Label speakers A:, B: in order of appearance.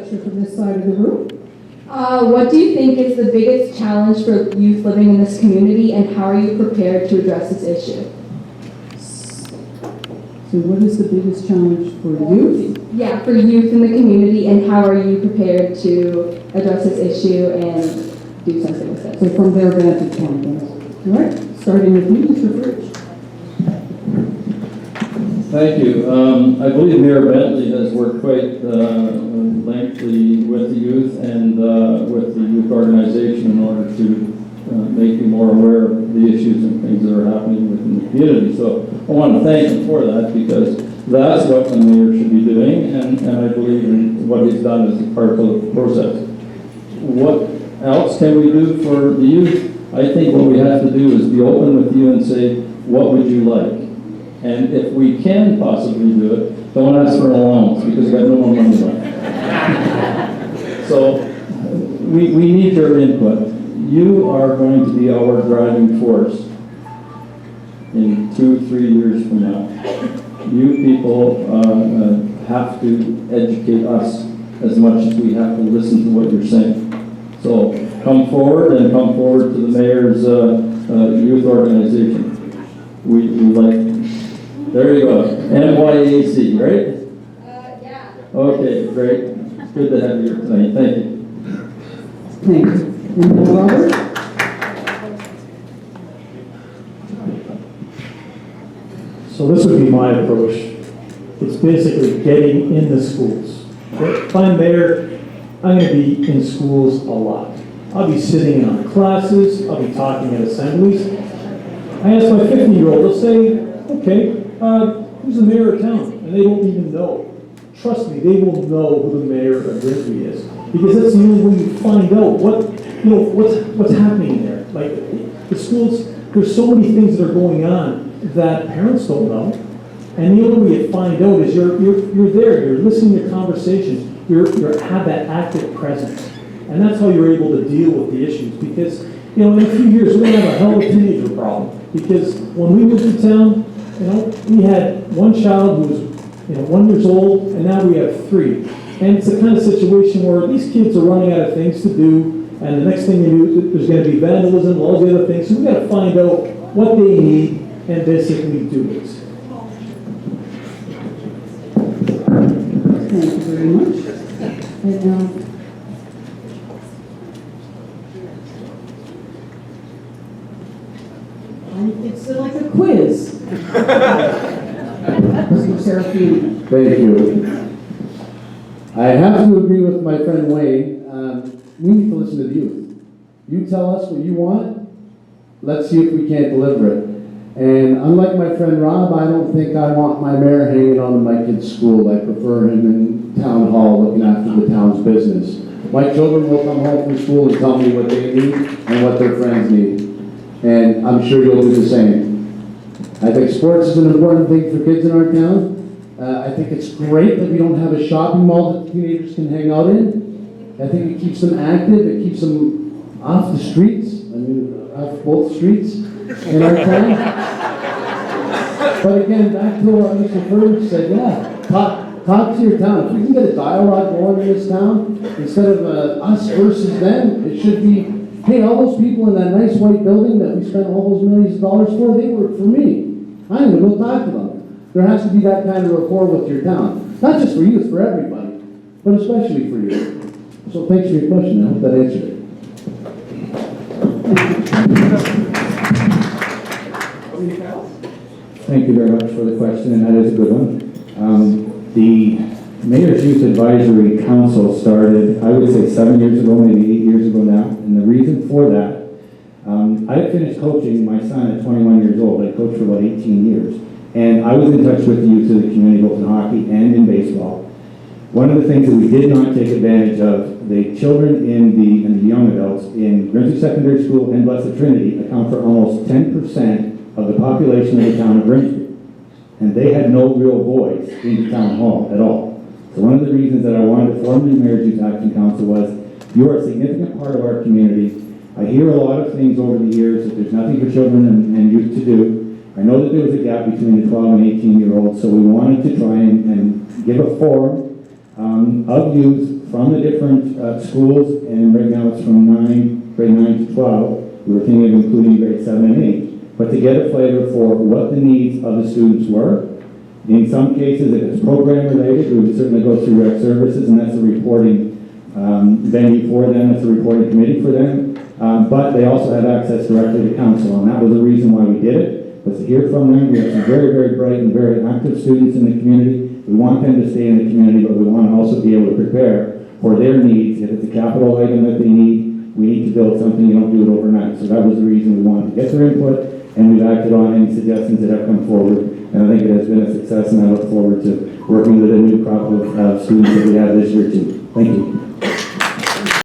A: lecture from this side of the room.
B: What do you think is the biggest challenge for youth living in this community, and how are you prepared to address this issue?
A: So what is the biggest challenge for youth?
B: Yeah, for youth in the community, and how are you prepared to address this issue and do something with it?
A: So from their vantage point, then. All right, starting with you, Mr. Fritsch.
C: Thank you. I believe Mayor Bentley has worked quite lengthily with the youth and with the youth organization in order to make you more aware of the issues and things that are happening within the community. So I want to thank him for that, because that's what the mayor should be doing, and I believe in what he's done as a part of the process. What else can we do for the youth? I think what we have to do is be open with you and say, what would you like? And if we can possibly do it, don't ask for an allowance, because we got no more money left. So we need your input. You are going to be our driving force in 2-3 years from now. You people have to educate us as much as we have to listen to what you're saying. So come forward, and come forward to the mayor's youth organization. We like. There you go. NYAC, right?
B: Yeah.
C: Okay, great. It's good to have you here tonight. Thank you.
A: Thank you. And then Robert?
D: So this would be my approach. It's basically getting in the schools. If I'm there, I'm going to be in schools a lot. I'll be sitting in on classes. I'll be talking at assemblies. I ask my 50-year-old, they'll say, okay, who's the mayor of town? And they don't even know. Trust me, they will know who the mayor of Grimsby is, because that's the only way you find out what's happening there. Like the schools, there's so many things that are going on that parents don't know, and the only way you find out is you're there, you're listening to conversations, you have that active presence, and that's how you're able to deal with the issues. Because in a few years we're gonna have a hell of a teenager problem, because when we moved to town, we had one child who was 1 year old, and now we have 3. And it's the kind of situation where these kids are running out of things to do, and the next thing you know, there's going to be vandalism and all the other things. So we've got to find out what they need and basically do it.
A: Thank you very much. And now, it's like a quiz. Mr. Serafini.
E: Thank you. I have to agree with my friend Wayne. We need to listen to the youth. You tell us what you want. Let's see if we can't deliver it. And unlike my friend Rob, I don't think I want my mayor hanging on to my kid's school. I prefer him in town hall looking after the town's business. My children will come home from school and tell me what they need and what their friends need. And I'm sure you'll do the same. I think sports is an important thing for kids in our town. I think it's great that we don't have a shopping mall that teenagers can hang out in. I think it keeps them active, it keeps them off the streets, off both streets in our town. But again, back to what Mr. Furman said, yeah, talk to your town. If we can get a dialogue going in this town, instead of us versus them, it should be, hey, all those people in that nice white building that we spent all those millions of dollars for, they work for me. I'm going to go talk to them. There has to be that kind of rapport with your town. Not just for youth, for everybody, but especially for you. So thanks for your question. I hope that answered it.
F: Thank you very much for the question, and that is a good one. The Mayor's Youth Advisory Council started, I would say 7 years ago, maybe 8 years ago now, and the reason for that, I had finished coaching my son at 21 years old. I coached for about 18 years, and I was in touch with the youth of the community, both in hockey and in baseball. One of the things that we did not take advantage of, the children and the young adults in Grimsby Secondary School and Blessed Trinity account for almost 10% of the population of the town of Grimsby. And they had no real voice in the town hall at all. So one of the reasons that I wanted to form the Mayor's Youth Action Council was, you are a significant part of our community. I hear a lot of things over the years that there's nothing for children and youth to do. I know that there was a gap between the 12 and 18-year-olds, so we wanted to try and give a forum of youth from the different schools, and right now it's from grade 9 to 12. We were thinking of including grade 7 and 8, but to get a flavor for what the needs of the students were. In some cases, if it's program related, we would certainly go through rec services, and that's a reporting venue for them, it's a reporting committee for them. But they also have access directly to council, and that was the reason why we did it, was to hear from them. We have some very, very bright and very active students in the community. We want them to stay in the community, but we want to also be able to prepare for their needs. If it's a capital item that they need, we need to build something, you don't do it overnight. So that was the reason we wanted to get their input, and we've acted on any suggestions that have come forward. And I think it has been a success, and I look forward to working with a new crop of students that we have this year too. Thank you.